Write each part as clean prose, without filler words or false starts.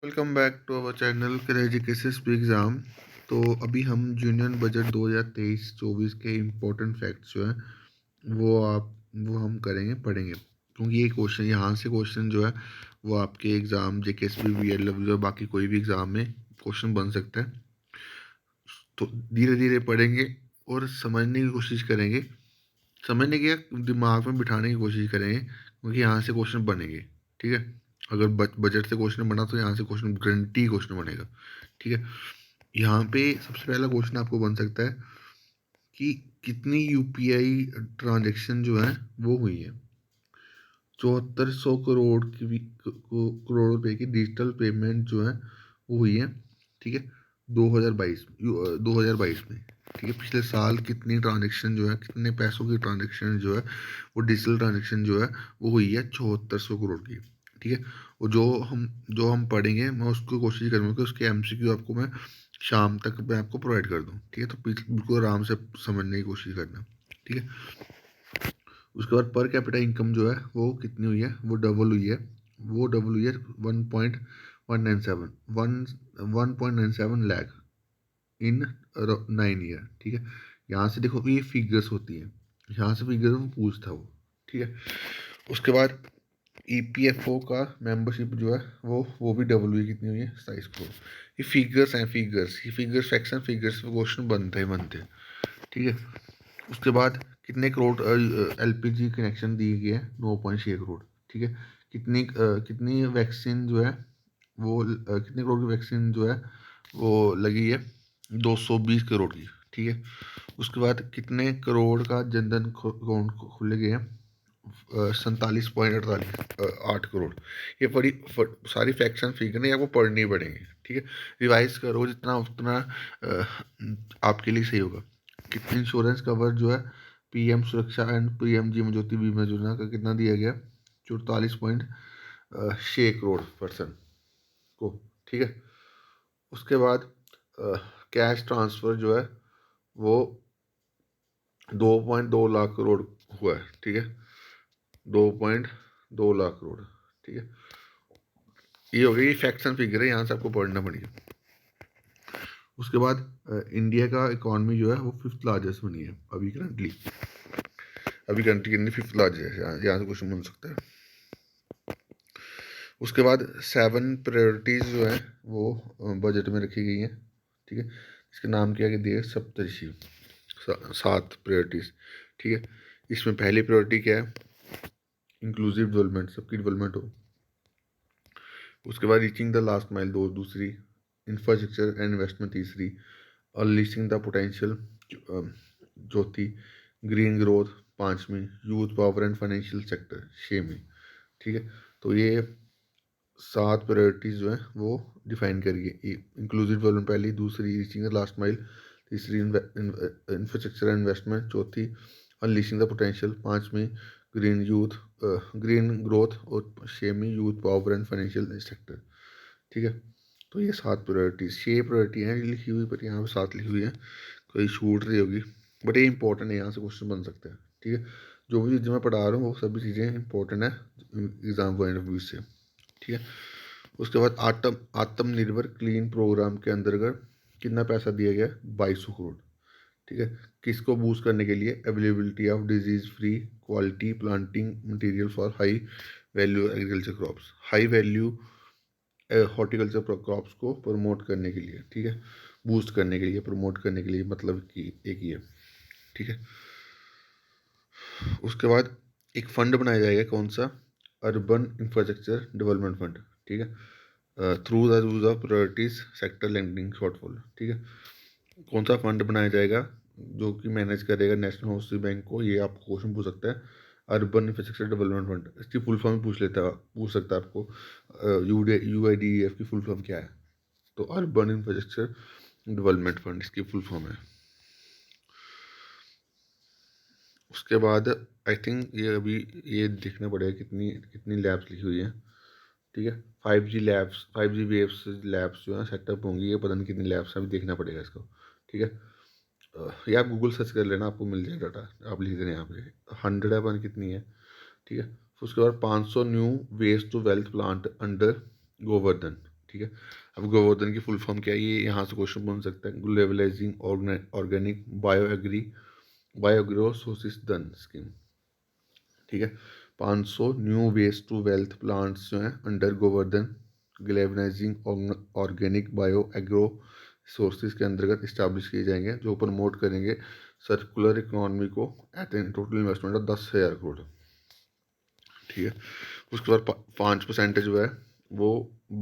Welcome back to our channel crazy cases पे exam. तो अभी हम यूनियन बजट 2023-24 के इम्पोर्टेंट फैक्ट्स जो हैं वो हम करेंगे पढ़ेंगे, क्योंकि ये क्वेश्चन यहाँ से क्वेश्चन जो है वो आपके एग्ज़ाम जेकेएसपी बीएलडब्ल्यू और बाकी कोई भी एग्ज़ाम में क्वेश्चन बन सकता है। तो धीरे धीरे पढ़ेंगे और समझने की कोशिश करेंगे, समझने की या दिमाग में बिठाने की कोशिश करेंगे, क्योंकि यहाँ से क्वेश्चन बनेंगे। ठीक है, अगर बजट से क्वेश्चन बना तो यहाँ से क्वेश्चन गारंटी क्वेश्चन बनेगा। ठीक है, यहाँ पे सबसे पहला क्वेश्चन आपको बन सकता है कि कितनी यूपीआई ट्रांजैक्शन जो है वो हुई है। 7400 करोड़ की करोड़ रुपए की डिजिटल पेमेंट जो है वो हुई है। ठीक है, 2022 में। ठीक है, पिछले साल कितनी ट्रांजैक्शन जो है, कितने पैसों की ट्रांजैक्शन जो है वो डिजिटल ट्रांजैक्शन जो है वो हुई है 7400 करोड़ की। ठीक है, और जो हम पढ़ेंगे मैं उसको कोशिश करूँगा कि उसके एमसीक्यू आपको मैं शाम तक मैं आपको प्रोवाइड कर दूँ। ठीक है, तो बिल्कुल आराम से समझने की कोशिश करना। ठीक है, उसके बाद पर कैपिटा इनकम जो है वो कितनी हुई है, वो डबल हुई है। वो डबल हुई है 1.197 लाख इन 9 ईयर। ठीक है, यहाँ से देखो ये फिगर्स होती हैं, यहाँ से फिगर वो पूछता वो। ठीक है, उसके बाद ईपीएफओ का मेंबरशिप जो है वो भी डबल हुई, कितनी हुई है 27 करोड़। ये फिगर्स हैं, फिगर्स, ये फिगर्स फैक्शन फिगर्स क्वेश्चन बनते हैं। ठीक है, उसके बाद कितने करोड़ एलपीजी कनेक्शन दिए गए हैं, 9.6 करोड़। ठीक है, कितनी वैक्सीन जो है वो कितने करोड़ की वैक्सीन जो है वो लगी है, 220 करोड़ की। ठीक है, उसके बाद कितने करोड़ का जनधन अकाउंट खुले गए हैं, 47.8 करोड़। ये सारी फैक्शन फिगर नहीं, आपको पढ़नी पड़ेंगे। ठीक है, रिवाइज करो जितना उतना आपके लिए सही होगा। कितनी इंश्योरेंस कवर जो है पीएम सुरक्षा एंड पीएम जीवन ज्योति बीमा योजना का कितना दिया गया, 44.6 करोड़ पर्सन को। ठीक है, उसके बाद कैश ट्रांसफ़र जो है वो 2.2 लाख करोड़ हुआ है। ठीक है, 2.2 लाख करोड़। ठीक है, ये हो गई फैक्शन फिगर है, यहाँ से आपको पढ़ना पड़ेगा। उसके बाद इंडिया का इकॉनमी जो है वो 5th लार्जेस्ट बनी है अभी करंटली। अभी कंट्री कितनी 5th लार्जेस्ट है, यहाँ से क्वेश्चन बन सकता है। उसके बाद 7 प्रायोरिटीज़ जो है वो बजट में रखी गई हैं। ठीक है, इसके नाम क्या दिए, सप्तऋषि, 7 प्रायोरिटीज़। ठीक है, इसमें पहली प्रायोरिटी क्या है, इंक्लूसिव डेवलपमेंट, सबकी डेवलपमेंट हो। उसके बाद रीचिंग द लास्ट माइल, दूसरी, इंफ्रास्ट्रक्चर एंड इन्वेस्टमेंट तीसरी, अनलीशिंग द पोटेंशियल चौथी, ग्रीन ग्रोथ पांचवी, youth power and financial sector छठवीं। ठीक है, तो ये 7 प्रायोरिटीज़ जो हैं वो डिफाइन करिए। इंक्लूसिव डेवलपमेंट पहली, दूसरी रीचिंग द लास्ट माइल, तीसरी इंफ्रास्ट्रक्चर एंड इन्वेस्टमेंट, चौथी अनलीशिंग द पोटेंशियल, पांचवी ग्रीन ग्रोथ और छवीं youth power and financial sector. ठीक है, तो ये 7 प्रायोरिटीज़, 6 प्रायोरिटी हैं लिखी हुई, पर यहाँ पे 7 लिखी हुई है, कोई छूट रही होगी, बट ये इंपॉर्टेंट है, यहाँ से क्वेश्चन बन सकते हैं। ठीक है, जो भी चीज़ें मैं पढ़ा रहा हूँ वो सभी चीज़ें इंपॉर्टेंट है एग्जाम पॉइंट ऑफ व्यू से। ठीक है, उसके बाद आत्मनिर्भर क्लीन प्रोग्राम के अंतर्गत कितना पैसा दिया गया, 2200 करोड़। ठीक है, किसको बूस्ट करने के लिए, availability of disease free quality planting material for high value agriculture crops, high value horticulture crops को प्रमोट करने के लिए। ठीक है, बूस्ट करने के लिए, प्रमोट करने के लिए, मतलब कि एक ही है। ठीक है, उसके बाद एक फंड बनाया जाएगा, कौन सा, अर्बन इंफ्रास्ट्रक्चर डेवलपमेंट फंड। ठीक है, through the use of priorities sector lending shortfall. ठीक है, कौन सा फंड बनाया जाएगा जो कि मैनेज करेगा नेशनल हाउसिंग बैंक को, ये आपको क्वेश्चन पूछ सकता है। अर्बन इंफ्रास्ट्रक्चर डेवलपमेंट फंड, इसकी फुल फॉर्म पूछ सकता है आपको, यूआईडीएफ की फुल फॉर्म क्या है, तो अर्बन इंफ्रास्ट्रक्चर डेवलपमेंट फंड इसकी फुल फॉर्म है। उसके बाद आई थिंक ये अभी ये देखना पड़ेगा कितनी कितनी लैब्स लिखी हुई हैं। ठीक है, 5G labs, 5G waves labs जो है सेटअप होंगी, ये पता नहीं कितनी लैब्स अभी देखना पड़ेगा इसको। ठीक है, ये आप गूगल सर्च कर लेना, आपको मिल जाएगा डाटा, आप लिख देना यहाँ पे 100 है, पता कितनी है। ठीक है, फिर उसके बाद 500 new waste to wealth plant under Govardhan. ठीक है। अब गोवर्धन की फुल फॉर्म क्या है, ये यहाँ से क्वेश्चन बन सकता है। Globalizing organic bio agro sources धन स्कीम, ठीक है। 500 new waste to wealth plants जो हैं under Gobardhan galvanizing organic bio agro sources के अंतर्गत इस्टेब्लिश किए जाएंगे, जो प्रमोट करेंगे सर्कुलर इकोनॉमी को at an total investment of 10,000 crore, ठीक है। उसके बाद 5% जो है वो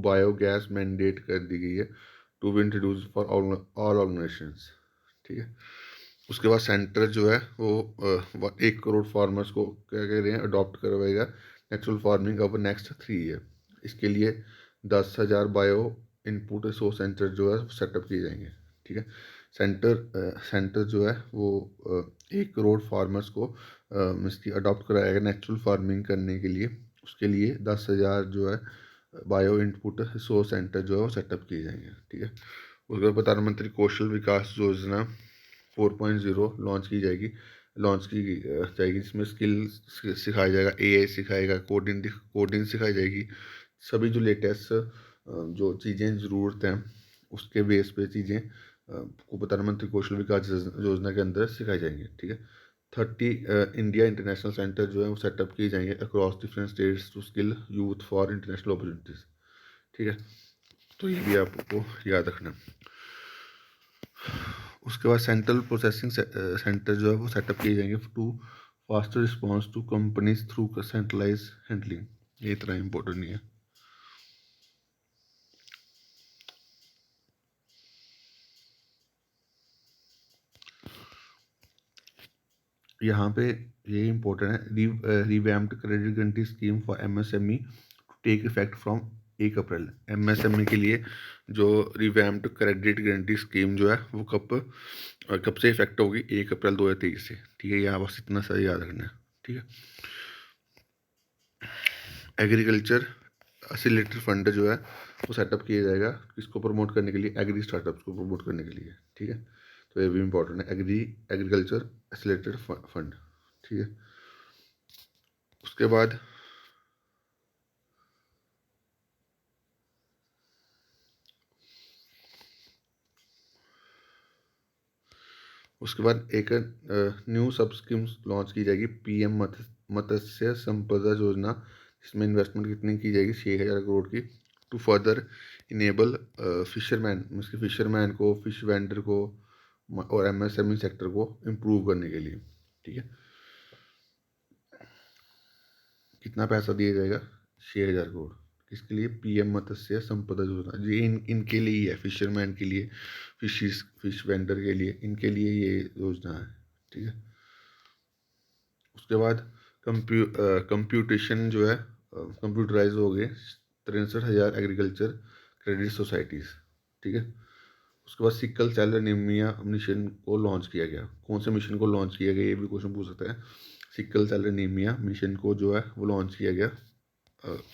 बायोगैस मैंडेट कर दी गई है to be introduce for all organisations, ठीक है। उसके बाद सेंटर जो है वो 1 करोड़ फार्मर्स को क्या कह रहे हैं अडॉप्ट करवाएगा natural farming over next 3 year. इसके लिए 10,000 बायो इनपुट रिसोर्स सेंटर जो है सेटअप किए जाएंगे, ठीक है। सेंटर जो है वो 1 करोड़ फार्मर्स को इसकी अडॉप्ट कराएगा नेचुरल फार्मिंग करने के लिए। उसके लिए 10,000 जो है बायो इनपुट रिसोर्स सेंटर जो है वो सेटअप किए जाएंगे, ठीक है। उसके बाद प्रधानमंत्री कौशल विकास योजना 4.0 लॉन्च की जाएगी, जिसमें स्किल सिखाया जाएगा, एआई सिखाएगा, कोडिंग सिखाई जाएगी। सभी जो लेटेस्ट जो चीज़ें ज़रूरत हैं उसके बेस पे चीज़ें को प्रधानमंत्री कौशल विकास योजना के अंदर सिखाई जाएंगी, ठीक है। 30 इंडिया इंटरनेशनल सेंटर जो है वो सेटअप किए जाएंगे across different states to skill youth for international opportunities, ठीक है। तो ये भी आपको याद रखना। उसके बाद सेंट्रल प्रोसेसिंग सेंटर जो है वो सेटअप किए जाएंगे to faster response to companies through centralise handling. ये इतना इम्पोर्टेंट नहीं है। यहाँ पे ये इम्पोर्टेंट है, revamped credit guarantee scheme for MSME to take effect from 1 April. MSME के लिए जो रिवैम्प्ड क्रेडिट गारंटी स्कीम जो है वो कब से इफेक्ट होगी, 1 अप्रैल 2023 से, ठीक है। यहाँ बस इतना सा याद रखना है, ठीक है। एग्रीकल्चर एक्सीलरेटर फंड जो है वो सेटअप किया जाएगा किसको प्रमोट करने के लिए, एग्री स्टार्टअप्स को प्रमोट करने के लिए, ठीक है। तो ये भी इम्पोर्टेंट है, एग्रीकल्चर एक्सीलरेटर फंड, ठीक है। उसके बाद एक न्यू सब स्कीम लॉन्च की जाएगी, पीएम मत्स्य संपदा योजना, जिसमें इन्वेस्टमेंट कितनी की जाएगी, 6,000 करोड़ की, टू फर्दर इनेबल फिशरमैन को, फिश वेंडर को और एमएसएमई सेक्टर को इम्प्रूव करने के लिए, ठीक है। कितना पैसा दिया जाएगा, 6,000 करोड़, किसके लिए, पीएम मत्स्य संपदा योजना। ये इनके लिए ही है, फिशरमैन के लिए, फिश वेंडर के लिए, इनके लिए ये योजना है, ठीक है। उसके बाद कंप्यूटेशन जो है कंप्यूटराइज हो गए 63,000 एग्रीकल्चर क्रेडिट सोसाइटीज़, ठीक है। उसके बाद सिकल सेल एनीमिया मिशन को लॉन्च किया गया। कौन से मिशन को लॉन्च किया गया, ये भी क्वेश्चन पूछ सकता है। सिकल सेल एनीमिया मिशन को जो है वो लॉन्च किया गया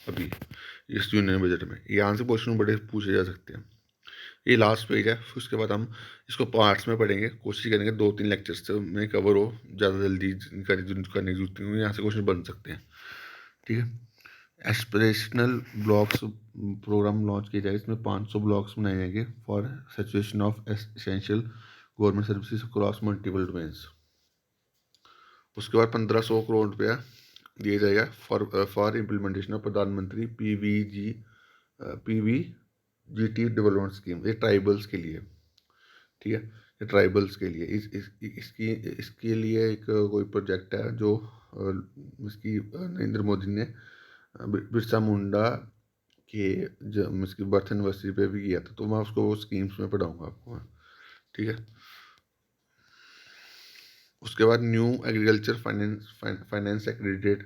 अभी इस यूनियन बजट में। यहाँ से क्वेश्चन बड़े पूछे जा सकते हैं। ये लास्ट पेज है, फिर उसके बाद हम इसको पार्ट्स में पढ़ेंगे, कोशिश करेंगे 2-3 लेक्चर्स में कवर हो, ज़्यादा जल्दी करने की जरूरत नहीं, यहाँ से क्वेश्चन बन सकते हैं, ठीक है। एस्पिरेशनल ब्लॉक्स प्रोग्राम लॉन्च किया जाएगा, इसमें 500 ब्लॉक्स बनाए जाएंगे for situation of essential government services across multiple domains. उसके बाद 1,500 करोड़ रुपया दिया जाएगा फॉर इम्प्लीमेंटेशन ऑफ प्रधानमंत्री पीवीजीटी डेवलपमेंट स्कीम, ये ट्राइबल्स के लिए, ठीक है। ये ट्राइबल्स के लिए इसके लिए एक कोई प्रोजेक्ट है जो इसकी नरेंद्र मोदी ने बिरसा मुंडा के जब इसकी बर्थ एनिवर्सरी पे भी किया था, तो मैं उसको वो स्कीम्स में पढ़ाऊँगा आपको, ठीक है। उसके बाद new agriculture finance accredited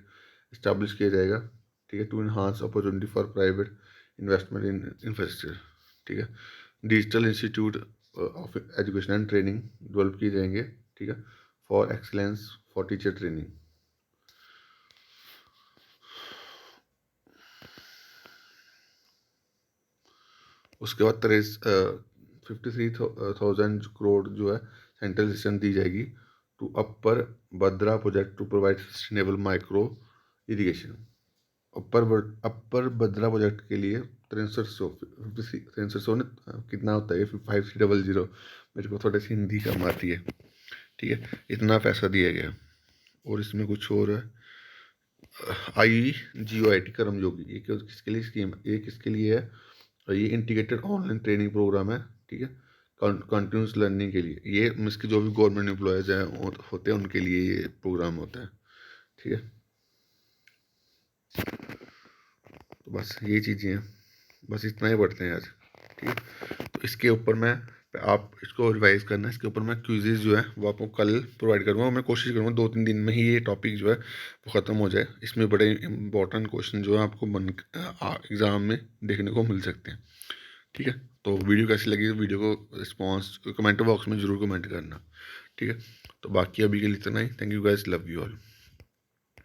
establish किया जाएगा, ठीक है, to enhance opportunity for private investment in infrastructure, ठीक है। Digital institute of education and training develop किए जाएंगे, ठीक है, for excellence for teacher training. उसके बाद 53,000 करोड़ जो है सेंट्रल असिस्टेंस दी जाएगी to upper Bhadra project to provide sustainable micro irrigation, upper Bhadra project के लिए 6300 ने कितना होता है 5300। मेरे को थोड़ी सी हिंदी कम आती है, ठीक है। इतना पैसा दिया गया। और इसमें कुछ और है, IGOIT कर्मयोगी, ये किसके लिए स्कीम, ये किसके लिए है, और ये इंटीग्रेटेड ऑनलाइन ट्रेनिंग प्रोग्राम है, ठीक है, कंटिन्यूस लर्निंग के लिए। ये इसके जो भी गवर्नमेंट एम्प्लॉयज़ हैं होते हैं उनके लिए ये प्रोग्राम होता है, ठीक है। तो बस ये चीज़ें हैं, बस इतना ही पढ़ते हैं आज, ठीक है। तो इसके ऊपर मैं, आप इसको रिवाइज करना है, इसके ऊपर मैं क्विज़ेज जो है वो आपको कल प्रोवाइड करूँगा। मैं कोशिश करूँगा 2-3 दिन में ही ये टॉपिक जो है वो ख़त्म हो जाए। इसमें बड़े इंपॉर्टेंट क्वेश्चन जो है आपको एग्ज़ाम में देखने को मिल सकते हैं, ठीक है। तो वीडियो कैसी लगी, वीडियो को रिस्पॉन्स कमेंट बॉक्स में ज़रूर कमेंट करना, ठीक है। तो बाकी अभी के लिए इतना ही। Thank you guys, love you all.